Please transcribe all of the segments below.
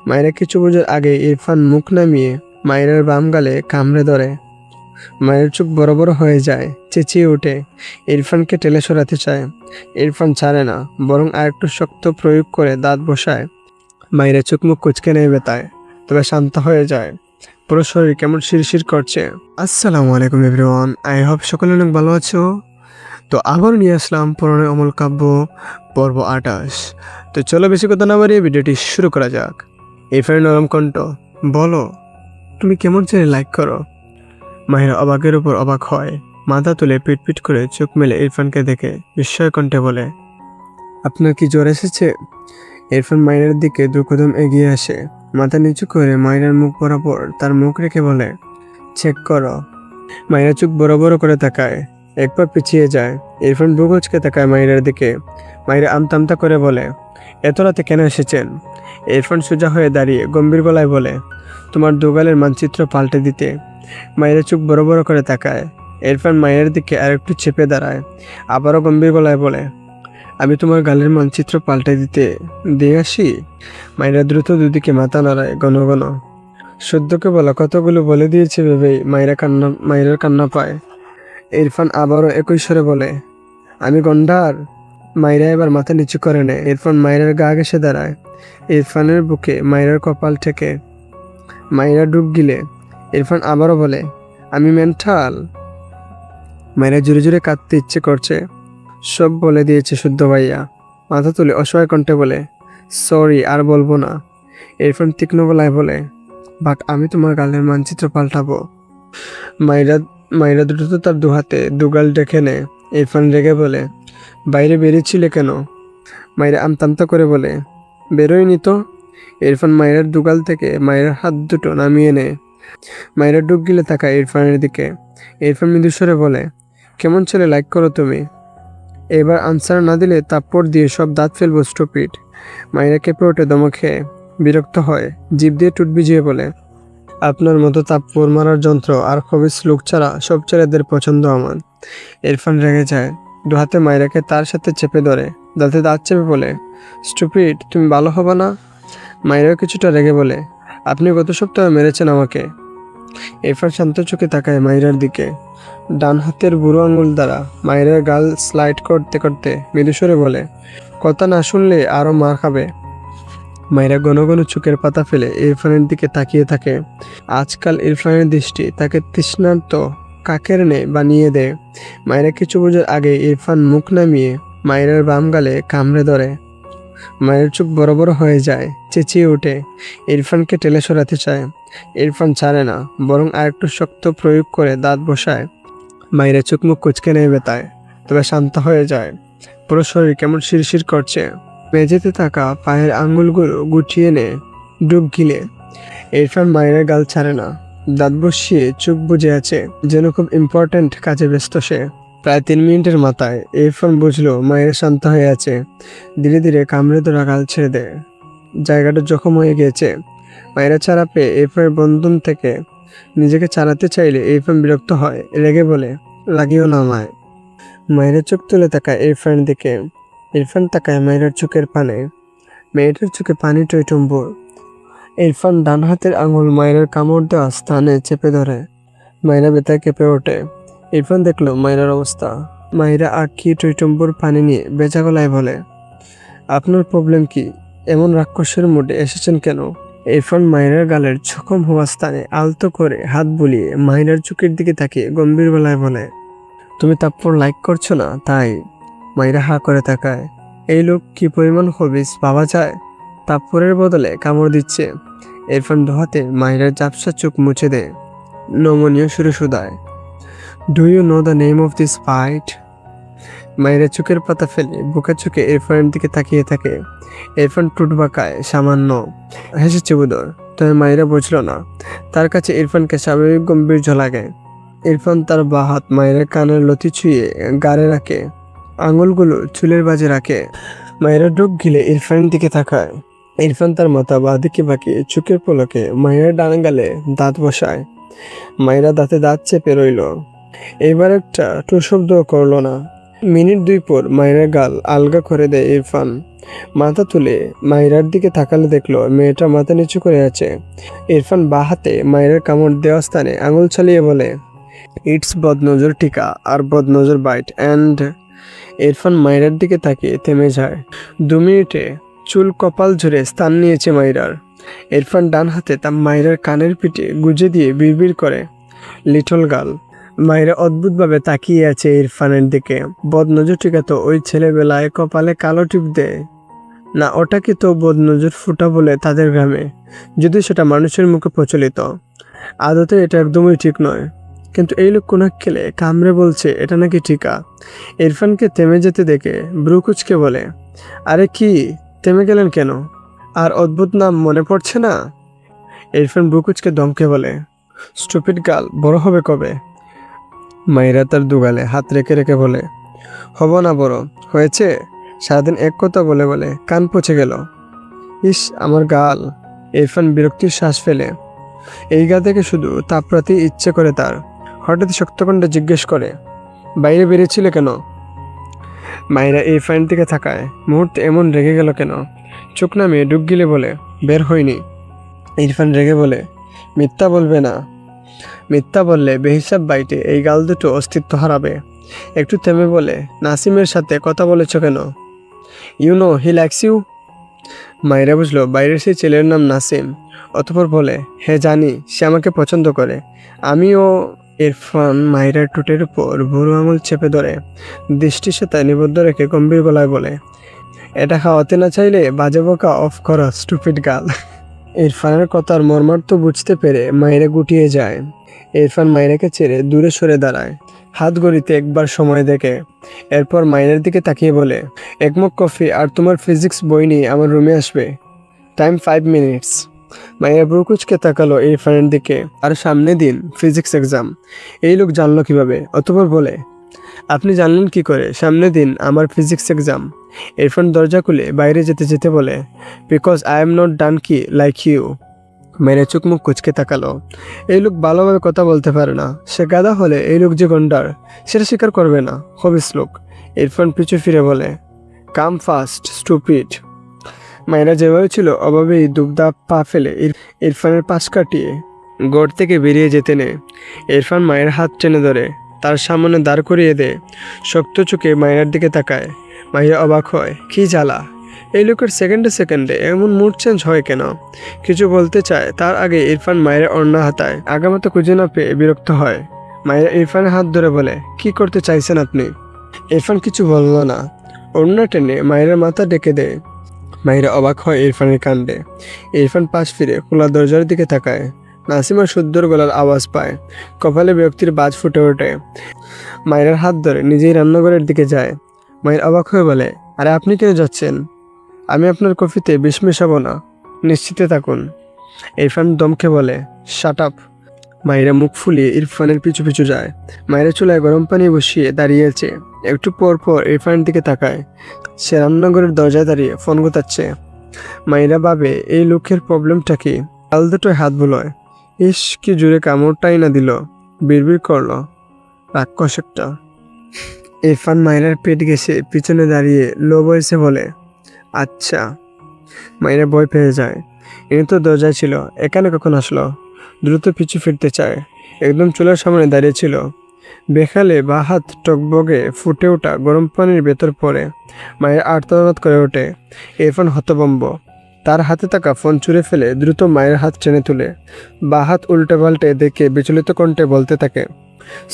মায়েরা কিছু বোঝার আগে ইরফান মুখ নামিয়ে মায়েরার বাম গালে কামড়ে ধরে। মায়ের চোখ বড় বড় হয়ে যায়, চেঁচিয়ে ওঠে। ইরফানকে টেনে সরাতে চায়। ইরফান ছাড়ে না, বরং আরেকটু শক্ত প্রয়োগ করে দাঁত বসায়। মায়েরা চোখ মুখ কুঁচকে নেয় ব্যথায়, তবে শান্ত হয়ে যায়। পুরো শরীর কেমন শিরশির করছে। আসসালামু আলাইকুম এভরিওয়ান, আই হোপ সকলে অনেক ভালো আছো। তো আবার নিয়ে আসলাম পুরনো অমল কাব্য পর্ব 28। তো চলো বেশি কথা না বাড়িয়ে ভিডিওটি শুরু করা যাক। ইরফানের নরম কণ্ঠ, বলো তুমি কেমন ছেলে লাইক করো। মাহিরা অবাকের উপর অবাক হয়, মাথা তুলে পিটপিট করে চোখ মেলে ইরফানকে দেখে বিস্ময় কণ্ঠে বলে, আপনার কি জ্বর এসেছে? ইরফান মাহিরার দিকে দুকদম এগিয়ে আসে, মাথা নিচু করে মাহিরার মুখ বরাবর তার মুখ রেখে বলে, চেক করো। মাহিরা চোখ বড় বড় করে তাকায়, একবার পিছিয়ে যায়। ইরফান ভূগোজকে তাকায় মাহিরার দিকে। মাহিরা আমতামতা করে বলে, এত রাতে কেন এসেছেন? ইরফান সোজা হয়ে দাঁড়িয়ে গম্ভীর গলায় বলে, তোমার দুগালের মানচিত্র পাল্টে দিতে। মায়ের চোখ বড় বড় করে তাকায়। ইরফান মায়ের দিকে আরেকটু চেপে দাঁড়ায়, আবারও গম্ভীর গলায় বলে, আমি তোমার গালের মানচিত্র পাল্টে দিতে দিয়ে আসি। মায়েরা দ্রুত দুদিকে মাথা নাড়ায় ঘন ঘন। সদ্যকে বলা কতগুলো বলে দিয়েছে ভেবেই মায়ের কান্না পায়। ইরফান আবারও একই স্বরে বলে, আমি গন্ডার। মায়েরা এবার মাথা নিচু করে নেয়। ইরফান মায়ের গা ঘেঁষে দাঁড়ায়। ইরফানের বুকে মায়ের কপাল ঠেকে। মায়েরা ডুব গিলে। ইরফান আবারও বলে, আমি মেন্টাল। মায়েরা জোরে জোরে কাঁদতে ইচ্ছে করছে। সব বলে দিয়েছে শুদ্ধ ভাইয়া। মাথা তুলে অসহায় কণ্ঠে বলে, সরি, আর বলবো না। ইরফান তীক্ষ্ণ গলায় বলে, বাট আমি তোমার গালের মানচিত্র পাল্টাবো। মায়েরা দ্রুত তার দুহাতে দুগাল ডেকে নেয়। ইরফান রেগে বলে, বাইরে বেরিয়েছিলে কেন? মায়েরা আমতামতা করে বলে, বেরোয়নি তো। ইরফান মায়ের দুগাল থেকে মায়ের হাত দুটো নামিয়ে নেয়। মায়েরা ডুব গিলে তাকায় ইরফানের দিকে। ইরফান মৃদুস্বরে বলে, কেমন ছেলে লাইক করো তুমি? এবার আনসার না দিলে তাপ্পড় দিয়ে সব দাঁত ফেলবো স্টুপিড। মায়েরা কেঁপে ওঠে ধমক খেয়ে, বিরক্ত হয়, জিভ দিয়ে টুট ভিজিয়ে বলে, আপনার মতো তাপ্পড় মারার যন্ত্র আর খবিস লোক ছাড়া সব ছেলেদের পছন্দ আমার। ইরফান রেগে যায়, দুহাতে মায়েরাকে তার সাথে চেপে ধরে, দাঁতে দাঁত চেপে বলে, স্টুপিড, তুমি ভালো হবে না। মায়েরাও কিছুটা রেগে বলে, আপনি গত সপ্তাহে মেরেছেন আমাকে। ইরফান শান্ত চোখে তাকায় মায়েরার দিকে। ডান হাতের বুড়ো আঙুল দ্বারা মায়েরার গাল স্লাইড করতে করতে মৃদুস্বরে বলে, কথা না শুনলে আরও মার খাবে। মায়েরা ঘন ঘন চোখের পাতা ফেলে ইরফানের দিকে তাকিয়ে থাকে। আজকাল ইরফানের দৃষ্টি তাকে তৃষ্ণার্ত কাকের নে বানিয়ে দেয়। মায়েরা কিছু বোঝার আগে ইরফান মুখ নামিয়ে মায়েরার বাম গালে কামড়ে ধরে। মায়ের চোখ বড় বড় হয়ে যায়, চেঁচিয়ে ওঠে। ইরফানকে টেনে সরাতে চায়। ইরফান ছাড়ে না, বরং আরেকটু শক্ত প্রয়োগ করে দাঁত বসায়। মায়েরা চোখ মুখ কুঁচকে নেয় ব্যথায়, তবে শান্ত হয়ে যায়। পুরো শরীর কেমন শিরশির করছে। মেঝেতে থাকা পায়ের আঙ্গুলগুলো গুটিয়ে নেয়, ডুব গিলে। ইরফান মায়ের গাল ছাড়ে না, দাঁত বসিয়ে চোখ বুজে আছে, যেন খুব ইম্পর্ট্যান্ট কাজে ব্যস্ত সে। প্রায় 3 মিনিটের মাথায় ইরফান বুঝলো মায়ের শান্ত হয়ে আছে। ধীরে ধীরে কামড়ে ধরা গাল ছেড়ে দেয়। জায়গাটা জখম হয়ে গিয়েছে। মায়েরা ছাড়া পেয়ে ইরফানের বন্ধন থেকে নিজেকে ছাড়াতে চাইলে ইরফান বিরক্ত হয়, রেগে বলে, লাগিও না আমায়। মায়ের চোখ তুলে তাকায় ইরফানের দিকে। ইরফান তাকায় মায়ের চোখের পানে। মেয়েটার চোখে পানি টইটম্বুর। ইরফান ডান হাতের আঙুল মায়ের কামড় দেওয়া স্থানে চেপে ধরে। মায়েরা ব্যথায় কেঁপে ওঠে। ইরফান দেখলো মায়েরার অবস্থা। মায়েরা আঁকি টইটম্বুর পানি নিয়ে বেচা গলায় বলে, আপনার প্রবলেম কি? এমন রাক্ষসের মুডে এসেছেন কেন? ইরফান মায়েরার গালের জখম হওয়া স্থানে আলতো করে হাত বুলিয়ে মায়েরার চোখের দিকে তাকিয়ে গম্ভীর গলায় বলে, তুমি তাপ্পর লাইক করছো না তাই? মায়েরা হা করে তাকায়। এই লোক কি পরিমাণ হবিস পাওয়া যায়? তাপ্পরের বদলে কামড় দিচ্ছে। ইরফান দুহাতে মায়েরার ঝাপসা চোখ মুছে দেয়, নমনীয় সুরে শুধায়, do you know the name of this fight? মায়েরা চোখের পাতা ফেলে বুকের চোখে ইরফানের দিকে তাকিয়ে থাকে। ইরফান টুট বাঁকায় সামান্য, হেসেছে উদর, তবে মায়েরা বুঝল না। তার কাছে ইরফানকে স্বাভাবিক গম্ভীর্য লাগে। ইরফান তার বাঁ হাত মায়ের কানের লতি ছুঁয়ে গাড়ে রাখে, আঙুলগুলো চুলের বাজে রাখে। মায়েরা ডুব গিলে ইরফানের দিকে তাকায়। ইরফান তার মাথা বাঁ দিকে বাঁকিয়ে চোখের পলকে মায়ের ডান গালে দাঁত বসায়। মায়েরা দাঁতে দাঁত চেপে রইল। এবার একটা টু শব্দ করলো না। মিনিট 2 পর মায়ের গাল আলগা করে দেয় ইরফান। মাথা তুলে মাহিরার দিকে তাকালে দেখলো মেয়েটা মাথা নিচু করে আছে। ইরফান বাঁ হাতে মাহিরার কামড় দেওয়া স্থানে আঙুল চালিয়ে বলে, ইটস বদনজর টিকা আর বদনজর বাইট অ্যান্ড। ইরফান মাহিরার দিকে তাকিয়ে থেমে যায়। 2 মিনিটে চুল কপাল ঝরে স্থান নিয়েছে মাহিরার। ইরফান ডান হাতে তা মাহিরার কানের পিঠে গুজে দিয়ে বিড়বিড় করে, লিটল গার্ল। মাহিরা অদ্ভুতভাবে তাকিয়ে আছে ইরফানের দিকে। বদনজর টিকা তো ওই ছেলেবেলায় কপালে কালো টিপ দেয় না, ওটাকে তো বদনজর ফুটা বলে তাদের গ্রামে, যদি সেটা মানুষের মুখে প্রচলিত। আদতে এটা একদমই ঠিক নয়, কিন্তু এই লোক কোন খেলে কামড়ে বলছে এটা নাকি টিকা। ইরফানকে থেমে যেতে দেখে ব্রুকুচকে বলে, আরে কি থেমে গেলেন কেন? আর অদ্ভুত নাম মনে পড়ছে না? ইরফান ব্রুকুচকে ধমকে বলে, স্টুপিড গার্ল, বড় হবে কবে? মাইরা তার দুগালে হাত রেখে রেখে বলে, হব না বড়, হয়েছে সারাদিন এক কথা বলে বলে কান পচে গেল। ইস আমার গাল। ইরফান বিরক্তির শ্বাস ফেলে। এই গা থেকে শুধু তাপরাতে ইচ্ছে করে তার। হঠাৎ শক্তকণ্ঠে জিজ্ঞেস করে, বাইরে বেরিয়েছিলে কেন? মাইরা ইরফানের দিকে থাকায় মুহূর্তে এমন রেগে গেল কেন? চোখ নামিয়ে ডুব গিলে বলে, বের হয়নি। ইরফান রেগে বলে, মিথ্যা বলবে না। মিথ্যা বললে বেহিসাব বাইটে এই গাল দুটো অস্তিত্ব হারাবে। একটু থেমে বলে, নাসিমের সাথে কথা বলেছ কেন? You know he likes you. Maira বুঝলো বাইরের সেই ছেলের নাম নাসিম। অতঃপর বলে, হ্যাঁ জানি, সে আমাকে পছন্দ করে। আমিও। ইরফান মাইরার ঠোঁটের উপর বুড়ো আঙুল চেপে ধরে দৃষ্টির সাথে নিবদ্ধ রেখে গম্ভীর গলায় বলে, এটা খাওয়াতে না চাইলে বাজে বকা অফ করো স্টুপিড গার্ল। ইরফানের কথার মর্মার্থ বুঝতে পেরে মাইরা গুটিয়ে যায়। ইরফান মাইরাকে ছেড়ে দূরে সরে দাঁড়ায়, হাত ঘড়িতে একবার সময় দেখে। এরপর মাইরার দিকে তাকিয়ে বলে, এক মগ কফি আর তোমার ফিজিক্স বই নিয়ে আমার রুমে আসবে। Time 5 minutes. মাইরা ব্রুকুচকে তাকালো ইরফানের দিকে। আর সামনে দিন ফিজিক্স এক্সাম। এই লোক জানলো কিভাবে? অতঃপর বলে, আপনি জানলেন কি করে সামনে দিন আমার ফিজিক্স এক্সাম? ইরফান দরজা খুলে বাইরে যেতে যেতে বলে, because I am not donkey like you. মেরে চোখ মুখ কুচকে তাকালো। এই লোক ভালোভাবে কথা বলতে পারে না। সে গাধা হলে এই লোক যে গন্ডার সেটা স্বীকার করবে না। হবিস লোক। ইরফান পিছু ফিরে বলে, কাম ফাস্ট স্টুপিড। মায়েরা যেভাবে ছিল অভাবেই দুবদাপ পা ফেলে ইরফানের পাশ কাটিয়ে গড় থেকে বেরিয়ে যেতে নেয়। ইরফান মায়ের হাত টেনে ধরে তার সামনে দাঁড় করিয়ে দেয়। শক্ত চোখে মায়ের দিকে তাকায়। মায়েরা অবাক হয়, কি জ্বালা! এই লোকের সেকেন্ডে সেকেন্ডে এমন মুড চেঞ্জ হয় কেন? কিছু বলতে চায় তার আগে ইরফান মায়ের ওড়না হাতায়। আগামতো খুঁজে না পেয়ে বিরক্ত হয়। মায়েরা ইরফানের হাত ধরে বলে, কি করতে চাইছেন আপনি? ইরফান কিছু বলল না। ওড়না টেনে মায়ের মাথা ডেকে দেয়। মায়েরা অবাক হয় ইরফানের কাণ্ডে। ইরফান পাশ ফিরে খোলা দরজার দিকে তাকায়। নাসিমার সুন্দর গলার আওয়াজ পায়। কপালে বিরক্তির বাজ ফুটে ওঠে। মায়ের হাত ধরে নিজেই রান্নাঘরের দিকে যায়। মায়ের অবাক হয়ে বলে, আরে আপনি কেন যাচ্ছেন? আমি আপনার কফিতে বিষ মেশাবো না, নিশ্চিতে থাকুন। ইরফান দমকে বলে, শাট আপ। মায়েরা মুখ ফুলিয়ে ইরফানের পিছু পিছু যায়। মায়েরা চুলায় গরম পানি বসিয়ে দাঁড়িয়েছে। একটু পর পর ইরফানের দিকে তাকায়। সে রান্নাঘরের দরজায় দাঁড়িয়ে ফোন গোতাচ্ছে। মায়েরা ভাবে এই লোকের প্রবলেমটা কি? কাল দুটোয় হাত বুলোয়। ইস কি জোরে কামড়টাই না দিল। বিড়বিড় করলো, রাক্ষস একটা। ইরফান মায়েরার পেট ঘেঁষে পিছনে দাঁড়িয়ে লো ভয়েসে বলে, আচ্ছা। মায়েরা ভয় পেয়ে যায়। ইনি তো দরজায় ছিল, এখানে কখন আসলো? দ্রুত পিছু ফিরতে চায়। একদম চুলার সামনে দাঁড়িয়ে ছিল। বেখালে বা হাত টকবগে ফুটে ওঠা গরম পানির ভেতর পড়ে। মায়ের আর্তনাদ করে ওঠে। ইরফান হতভম্ব। তার হাতে থাকা ফোন ছুঁড়ে ফেলে দ্রুত মায়ের হাত টেনে তুলে বা হাত উল্টে পাল্টে দেখে বিচলিত কণ্ঠে বলতে থাকে,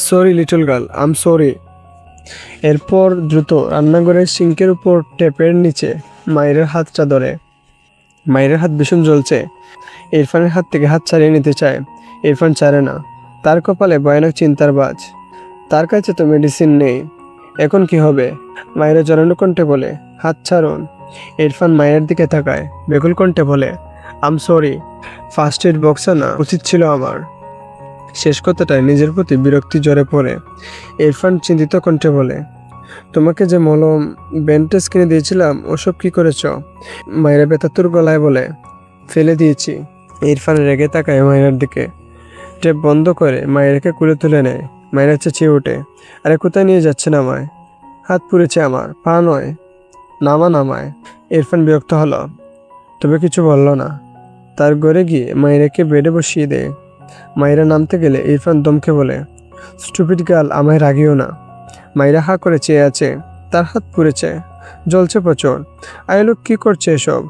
সরি লিটল গার্ল, আম সরি। এরপর দ্রুত রান্নাঘরের সিঙ্কের উপর টেপের নিচে মায়ের হাতটা ধরে। মায়ের হাত ভীষণ জ্বলছে। ইরফানের হাত থেকে হাত ছাড়িয়ে নিতে চায়। ইরফান ছাড়ে না। তার কপালে ভয়ানক চিন্তার বাজ। তার কাছে তো মেডিসিন নেই। এখন কি হবে? মায়ের জড়ানো কণ্ঠে বলে, হাত ছাড়ুন। ইরফান মায়ের দিকে তাকায়। বেকুল কণ্ঠে বলে, আম সরি, ফার্স্ট এড বক্স আনা উচিত ছিল আমার। শেষ কথাটায় নিজের প্রতি বিরক্তি জ্বরে পড়ে। ইরফান চিন্তিত কণ্ঠে বলে, তোমাকে যে মলম ব্যান্ডেজ কিনে দিয়েছিলাম ওসব কি করেছ? মায়েরা বেতাতুর গলায় বলে, ফেলে দিয়েছি। ইরফান রেগে তাকায় মায়ের দিকে। টেপ বন্ধ করে মায়েরকে কুলে তুলে নেয়। মায়েরা চেঁচিয়ে ওঠে, আরে কোথায় নিয়ে যাচ্ছেন আমায়? হাত পুড়েছে আমার, পা নয়। নামায়। ইরফান বিরক্ত হলো, তবে কিছু বলল না। তার ঘরে গিয়ে মাইরাকে বেডে বসিয়ে দেয়। মাইরা নামতে গেলে ইরফান দমকে বলে, স্টুপিড গার্ল, আমায় রাগিও না। মাইরা হা করে চেয়ে আছে। তার হাত পুড়েছে, জ্বলছে প্রচুর। আইলোক কি করছে এসব?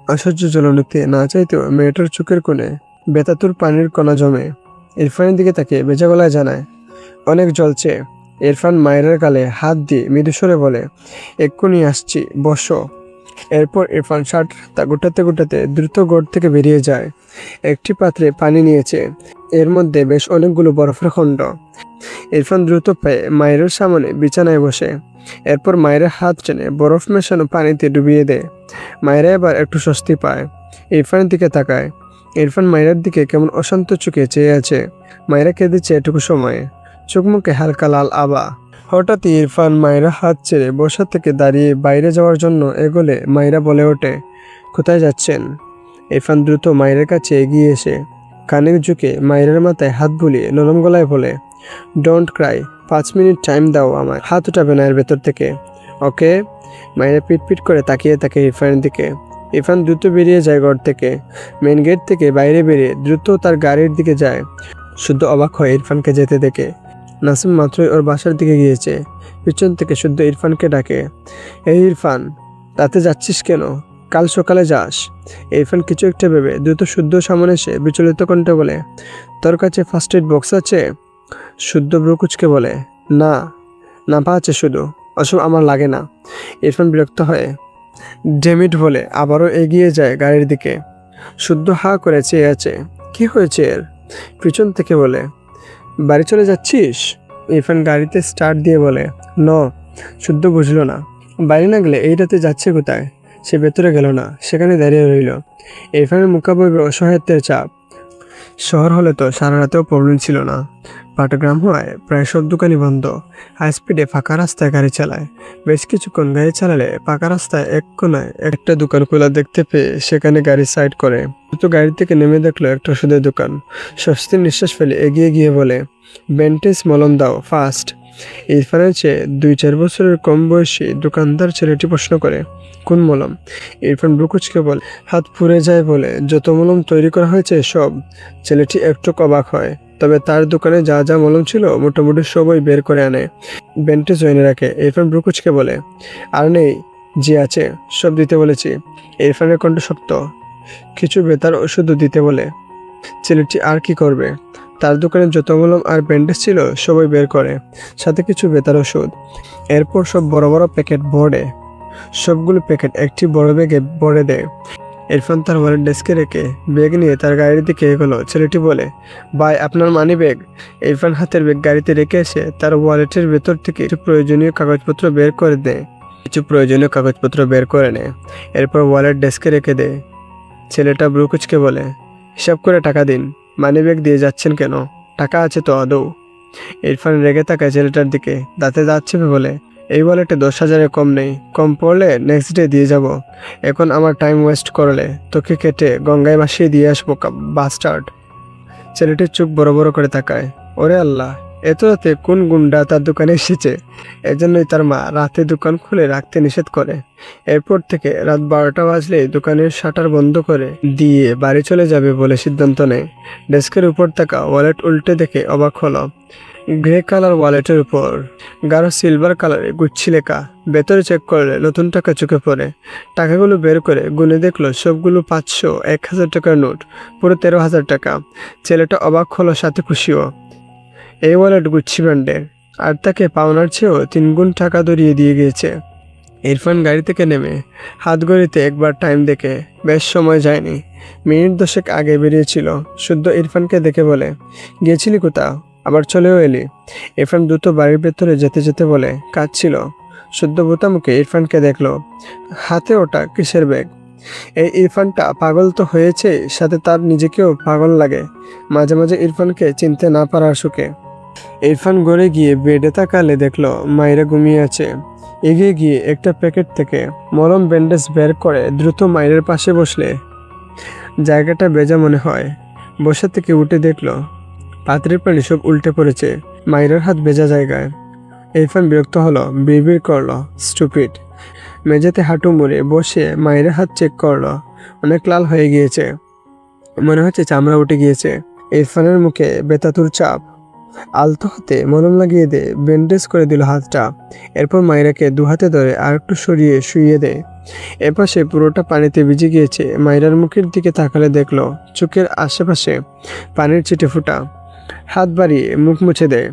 অসহ্য জ্বলনিতে না চাইতেও মেয়েটার চোখের কোণে বেতাতুর পানির কণা জমে। ইরফানের দিকে তাকে ভেজা গলায় জানায়, অনেক জ্বলছে। ইরফান মায়ের গালে হাত দিয়ে মৃদুস্বরে বলে, এক্ষুনি আসছি, বসো। এরপর ইরফান শার্ট গোটাতে গোটাতে দ্রুত ঘর থেকে বেরিয়ে যায়। একটি পাত্রে পানি নিয়েছে, এর মধ্যে বেশ অনেকগুলো বরফের খণ্ড। ইরফান দ্রুত পায়ে মায়ের সামনে বিছানায় বসে। এরপর মায়ের হাত টেনে বরফ মেশানো পানিতে ডুবিয়ে দেয়। মায়েরা এবার একটু স্বস্তি পায়। ইরফানের দিকে তাকায়। ইরফান মায়ের দিকে কেমন অশান্ত চোখে চেয়ে আছে। মায়েরা কেঁদেছে এটুকু সময়ে, চোখ মুখে হালকা লাল আভা। হঠাৎ ইরফান মায়েরা হাত ছেড়ে বসা থেকে দাঁড়িয়ে বাইরে যাওয়ার জন্য এগোলে মায়েরা বলে ওঠে, কোথায় যাচ্ছেন? ইরফান দ্রুত মায়ের কাছে এগিয়ে এসে কানে ঝুঁকে মায়ের মাথায় হাত বুলিয়ে নরম গলায় বলে, ডোন্ট ক্রাই, 5 মিনিট টাইম দাও আমায়। হাত উঠাবে না এর ভেতর থেকে, ওকে? মায়েরা পিটপিট করে তাকিয়ে থাকে ইরফানের দিকে। ইরফান দ্রুত বেরিয়ে যায় ঘর থেকে। মেন গেট থেকে বাইরে বেরিয়ে দ্রুত তার গাড়ির দিকে যায়। শুদ্ধ অবাক হয় ইরফানকে যেতে দেখে। নাসিম মাত্রই ওর বাসার দিকে গিয়েছে। পিছন থেকে শুদ্ধ ইরফানকে ডাকে, এই ইরফান, রাতে যাচ্ছিস কেন? কাল সকালে যাস। ইরফান কিছু একটা ভেবে দ্রুত শুদ্ধ সামনে এসে বিচলিত কণ্ঠে বলে, তোর কাছে ফার্স্ট এড বক্স আছে? শুদ্ধ ব্রুকুচকে বলে, না, নাপা আছে শুধু, ওসব আমার লাগে না। ইরফান বিরক্ত হয়ে ডেমিট বলে আবারও এগিয়ে যায় গাড়ির দিকে। শুদ্ধ হা করে চেয়ে আছে। কি হয়েছে এর? পিছন থেকে বলে, বাড়ি চলে যাচ্ছিস? ইরফান গাড়িতে স্টার্ট দিয়ে বলে, ন। শুদ্ধ বুঝলো না। বাড়ি না গেলে এই রাতে যাচ্ছে কোথায়? সে ভেতরে গেল না, সেখানে দাঁড়িয়ে রইল। ইরফানের মুখাবয়বে অসহায়ত্বের চাপ। শহর হলে তো সারা রাতেও প্রবলেম ছিল না, পাটগ্রাম হওয়ায় প্রায় সব দোকানই বন্ধ। হাই স্পিডে ফাঁকা রাস্তায় গাড়ি চালায়। বেশ কিছুক্ষণ গাড়ি চালালে পাকা রাস্তায় এক কোনায় একটা দোকান খোলা দেখতে পেয়ে সেখানে গাড়ি সাইড করে। দ্রুত গাড়ি থেকে নেমে দেখলো একটা ওষুধের দোকান। স্বস্তির নিঃশ্বাস ফেলে এগিয়ে গিয়ে বলে, ব্যান্ডেজ মলম দাও ফাস্ট। ইরফানের চেয়ে 2-4 বছরের কম বয়সী দোকানদার ছেলেটি প্রশ্ন করে, কোন মলম? ইরফান ব্রুকুচকে বলে, হাত পুড়ে যায় বলে যত মলম তৈরি করা হয়েছে সব। ছেলেটি একটু অবাক হয়, তবে তার দোকানে যা যা মলম ছিল মোটামুটি সবই বের করে আনে। ব্যান্ডেজ এনে রাখে। ইরফান ব্রুকুচকে বলে, আর নেই? যে আছে সব দিতে বলেছি। ইরফানের কণ্ঠ শক্ত। কিছু বেতার ওষুধও দিতে বলে। ছেলেটি আর কি করবে? তার দোকানে যত মলম আর ব্যান্ডেজ ছিল সবই বের করে, সাথে কিছু বেতার ওষুধ। এরপর সব বড় বড় প্যাকেট ভরে, সবগুলো প্যাকেট একটি বড় ব্যাগে ভরে দেয়। ইরফান তার ওয়ালেট ডেস্কে রেখে ব্যাগ নিয়ে তার গাড়ির দিকে এগোলো। ছেলেটি বলে, ভাই আপনার মানি ব্যাগ। ইরফান হাতের ব্যাগ গাড়িতে রেখে এসে তার ওয়ালেটের ভেতর থেকে কিছু প্রয়োজনীয় কাগজপত্র বের করে নেয়। এরপর ওয়ালেট ডেস্কে রেখে দেয়। ছেলেটা ব্রুকুচকে বলে, হিসাব করে টাকা দিন। মানি ব্যাগ দিয়ে যাচ্ছেন কেন? টাকা আছে তো আদৌ? ইরফান রেগে তাকায় ছেলেটার দিকে, দাঁতে দাঁত চেপে বলে, এই ওয়ালেটে 10,000-এর কম নেই। কম পড়লে নেক্সট ডে দিয়ে যাব। এখন আমার টাইম ওয়েস্ট করলে তোকে কেটে গঙ্গায় ভাসিয়ে দিয়ে আসবো বাস্টার্ড। ছেলেটির চোখ বড় বড় করে তাকায়। ওরে আল্লাহ, এত রাতে কোন গুন্ডা তার দোকানে এসেছে? এজন্যই তার মা রাতে দোকান খুলে রাখতে নিষেধ করে। এরপর থেকে রাত 12টা বাজলেই দোকানের শাটার বন্ধ করে দিয়ে বাড়ি চলে যাবে বলে সিদ্ধান্ত নেয়। ডেস্কের উপর থাকা ওয়ালেট উল্টে দেখে অবাক হলো। গ্রে কালার ওয়ালেটের উপর গাঢ় সিলভার কালারে গুচ্ছি লেখা। ভেতরে চেক করলে নতুন টাকা চোখে পড়ে। টাকাগুলো বের করে গুনে দেখলো সবগুলো 500, 1000 টাকার নোট, পুরো 13,000 টাকা। ছেলেটা অবাক হলো, সাথে খুশিও। এই ওয়ালেট গুচ্ছি ব্র্যান্ডের, আর তাকে পাওনার চেয়েও 3 গুণ টাকা ধরিয়ে দিয়ে গিয়েছে। ইরফান গাড়ি থেকে নেমে হাত ঘড়িতে একবার টাইম দেখে বেশ সময় যায়নি, মিনিট 10 আগে বেরিয়েছিল। শুদ্ধ ইরফানকে দেখে বলে, গিয়েছিলি কোথাও? আবার চলেও এলি? ইরফান দ্রুত বাড়ির ভেতরে যেতে যেতে বলে, কাজ ছিল। শুদ্ধ বোতামুখে ইরফানকে দেখলো। হাতে ওটা কিসের ব্যাগ? এই ইরফানটা পাগল তো হয়েছে, সাথে তার নিজেকেও পাগল লাগে মাঝে মাঝে ইরফানকে চিনতে না পারার সুখে। ইরফান ঘরে গিয়ে বেডে তাকালে দেখলো মায়েরা ঘুমিয়ে আছে। এগিয়ে গিয়ে একটা প্যাকেট থেকে মলম ব্যান্ডেজ বের করে দ্রুত মায়ের পাশে বসলে জায়গাটা ভেজা মনে হয়। বসা থেকে উঠে দেখলো পাত্রের পানি সব উল্টে পড়েছে মায়ের হাত ভেজা জায়গায়। ইরফান বিরক্ত হলো, বিড়বিড় করলো, স্টুপিড। মেঝেতে হাঁটু মুড়ে বসে মায়ের হাত চেক করলো। অনেক লাল হয়ে গিয়েছে, মনে হচ্ছে চামড়া উঠে গিয়েছে। ইরফানের মুখে বেতাতুর চাপ। আলতো হাতে মলম লাগিয়ে দে, ব্যান্ডেজ করে দিল হাতটা। এরপর মায়েরাকে দু হাতে ধরে আর একটু সরিয়ে শুইয়ে দেয়। এপাশে পুরোটা পানিতে ভিজে গিয়েছে। মায়েরার মুখের দিকে তাকালে দেখলো চোখের আশেপাশে পানির ছিটে ফোঁটা। হাত বাড়িয়ে মুখ মুছে দেয়।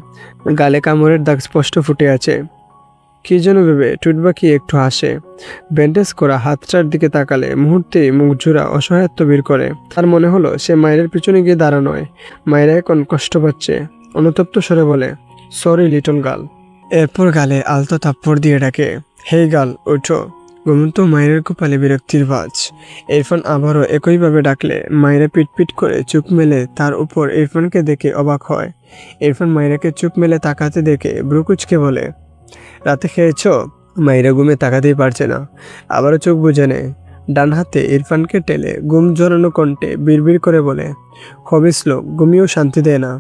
গালে কামড়ের দাগ স্পষ্ট ফুটে আছে। কি যেন ভেবে ঠোঁট বাঁকিয়ে একটু হাসে। ব্যান্ডেজ করা হাতটার দিকে তাকালে মুহূর্তেই মুখ জোড়া অসহায়ত্ব বের করে। তার মনে হলো সে মায়ের পিছনে গিয়ে দাঁড়ানোয়। মায়েরা এখন কষ্ট পাচ্ছে। অনুতপ্ত স্বরে বলে, সরি লিটল গার্ল। এরপর গালে আলতো থাপ্পড় দিয়ে ডাকে, হে গার্ল ওঠো। ঘুমন্ত মায়ের কপালে বিরক্তির ভাঁজ। ইরফান আবারও একইভাবে ডাকলে মায়েরা পিটপিট করে চোখ মেলে তার উপর ইরফানকে দেখে অবাক হয়। ইরফান মায়েরাকে চোখ মেলে তাকাতে দেখে ব্রুকুচকে বলে, রাতে খেয়েছ? মায়েরা ঘুমে তাকাতেই পারছে না, আবারও চোখ বুজে নেয়। ডান হাতে ইরফানকে টেলে ঘুম জড়ানো কণ্ঠে বিড়বিড় করে বলে, হবিস লোক ঘুমিয়েও শান্তি দেয় না।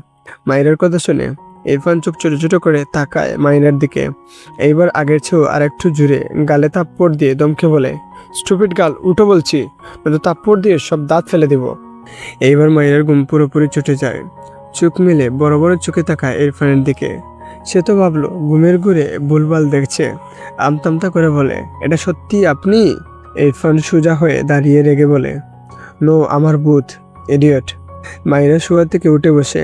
মায়েরার কথা শুনে ইরফান চোখ ছোট ছোট করে তাকায় মায়েরার দিকে। এইবার আগের চেয়েও আর একটু জুড়ে গালে থাপ্পড় দিয়ে দমকে বলে, স্টুপিড গার্ল উঠো বলছি, নয়তো থাপ্পড় দিয়ে সব দাঁত ফেলে দেব। এইবার মায়েরার ঘুম পুরোপুরি ছুটে যায়। চোখ মেলে বড় বড় চোখে তাকায় ইরফানের দিকে। সে তো ভাবলো ঘুমের ঘুরে ভুলভাল দেখছে। আমতামতা করে বলে, এটা সত্যি আপনি? ইরফান সোজা হয়ে দাঁড়িয়ে রেগে বলে, নো, আমার ভূত, ইডিয়ট। মায়েরা শোয়া থেকে উঠে বসে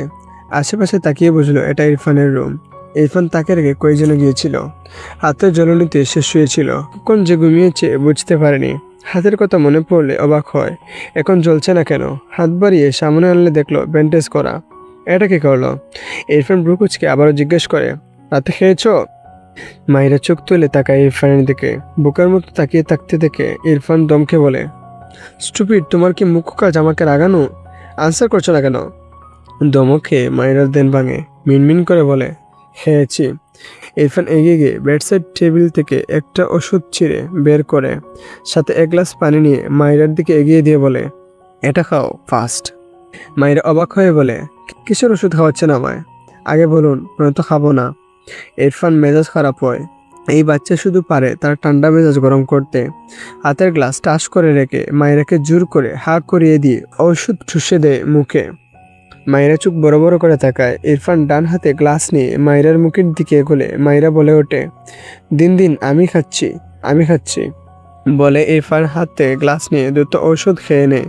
আশেপাশে তাকিয়ে বুঝলো এটা ইরফানের রুম। ইরফান তাকে রেখে কই যেন গিয়েছিল। হাতের জ্বলনিতে সে শুয়েছিল। কখন যে ঘুমিয়েছে বুঝতে পারেনি। হাতের কথা মনে পড়লে অবাক হয়। এখন জ্বলছে না কেন? হাত বাড়িয়ে সামনে আনলে দেখলো ব্যান্ডেজ করা। এটা কি করলো? ইরফান ব্রুকুচকে আবারও জিজ্ঞেস করে, রাতে খেয়েছ? মায়েরা চোখ তুলে তাকায় ইরফানের দিকে। বোকার মতো তাকিয়ে থাকতে দেখে ইরফান দমকে বলে, স্টুপিড, তোমার কি মুখ কাজ আমাকে রাগানো? আনসার করছো না কেন? দমকে মায়েরার দেন ভাঙে। মিনমিন করে বলে, খেয়েছি। ইরফান এগিয়ে গিয়ে বেডসাইড টেবিল থেকে একটা ওষুধ ছিঁড়ে বের করে সাথে এক গ্লাস পানি নিয়ে মায়েরার দিকে এগিয়ে দিয়ে বলে, এটা খাও ফাস্ট। মায়েরা অবাক হয়ে বলে, কিসের ওষুধ খাওয়াচ্ছেন আমায়? আগে বলুন, নয়তো খাবো না। ইরফান মেজাজ খারাপ হয়। এই বাচ্চা শুধু পারে তার ঠান্ডা মেজাজ গরম করতে। হাতের গ্লাস টাস করে রেখে মায়েরাকে জোর করে হা করিয়ে দিয়ে ওষুধ ঠুসে দেয় মুখে। মায়েরা চোখ বড় বড় করে তাকায়। ইরফান ডান হাতে গ্লাস নিয়ে মায়েরার মুখের দিকে এগোলে মায়েরা বলে ওঠে, দিন দিন আমি খাচ্ছি, আমি খাচ্ছি। বলে ইরফান হাতে গ্লাস নিয়ে দ্রুত ঔষধ খেয়ে নেয়।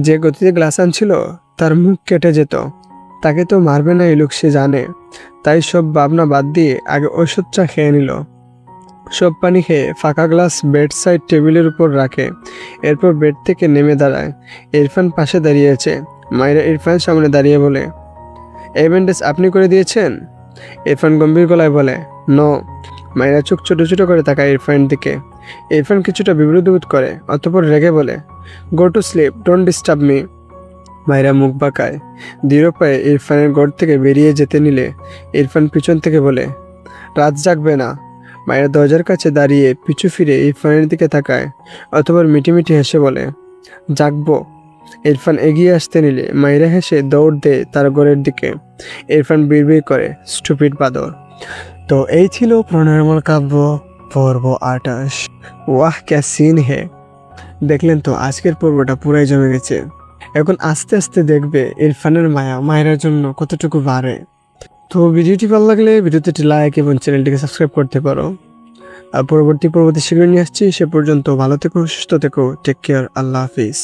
যে গতিতে গ্লাস আনছিল তার মুখ কেটে যেত। তাকে তো মারবে না এই লোক, সে জানে। তাই সব ভাবনা বাদ দিয়ে আগে ওষুধটা খেয়ে নিল। সব পানি খেয়ে ফাঁকা গ্লাস বেড সাইড টেবিলের উপর রাখে। এরপর বেড থেকে নেমে দাঁড়ায়। ইরফান পাশে দাঁড়িয়েছে। মায়েরা ইরফানের সামনে দাঁড়িয়ে বলে, এই ব্যান্ডেজ আপনি করে দিয়েছেন? ইরফান গম্ভীর গলায় বলে, নো। মায়েরা চোখ ছোট ছোট করে তাকায় ইরফানের দিকে। ইরফান কিছুটা বিব্রত বোধ করে, অতঃপর রেগে বলে, go to sleep, don't disturb me. মায়েরা মুখ বাঁকায়। দৃঢ় পায়ে ইরফানের ঘর থেকে বেরিয়ে যেতে নিলে ইরফান পিছন থেকে বলে, রাত জাগবে না। মায়েরা দরজার কাছে দাঁড়িয়ে পিছু ফিরে ইরফানের দিকে তাকায়, অতঃপর মিটিমিটি হেসে বলে, জাগবো। ইরফান এগিয়ে আসতে নিলে মায়েরা হেসে দৌড় দেয় তার ঘরের দিকে। ইরফান বিড়বিড় করে, স্টুপিড বাদর। তো এই ছিল প্রণয়মল কাব্য পর্ব 28। ওয়াহ ক্যা সিন হে। দেখলেন তো আজকের পর্বটা পুরাই জমে গেছে। এখন আস্তে আস্তে দেখবে ইরফানের মায়া মায়েরার জন্য কতটুকু বাড়ে। তো ভিডিওটি ভালো লাগলে ভিডিওতে একটি লাইক এবং চ্যানেলটিকে সাবস্ক্রাইব করতে পারো। আর পরবর্তী শীঘ্রই নিয়ে আসছি। সে পর্যন্ত ভালো থেকো, সুস্থ থেকো, টেক কেয়ার, আল্লাহ হাফিজ।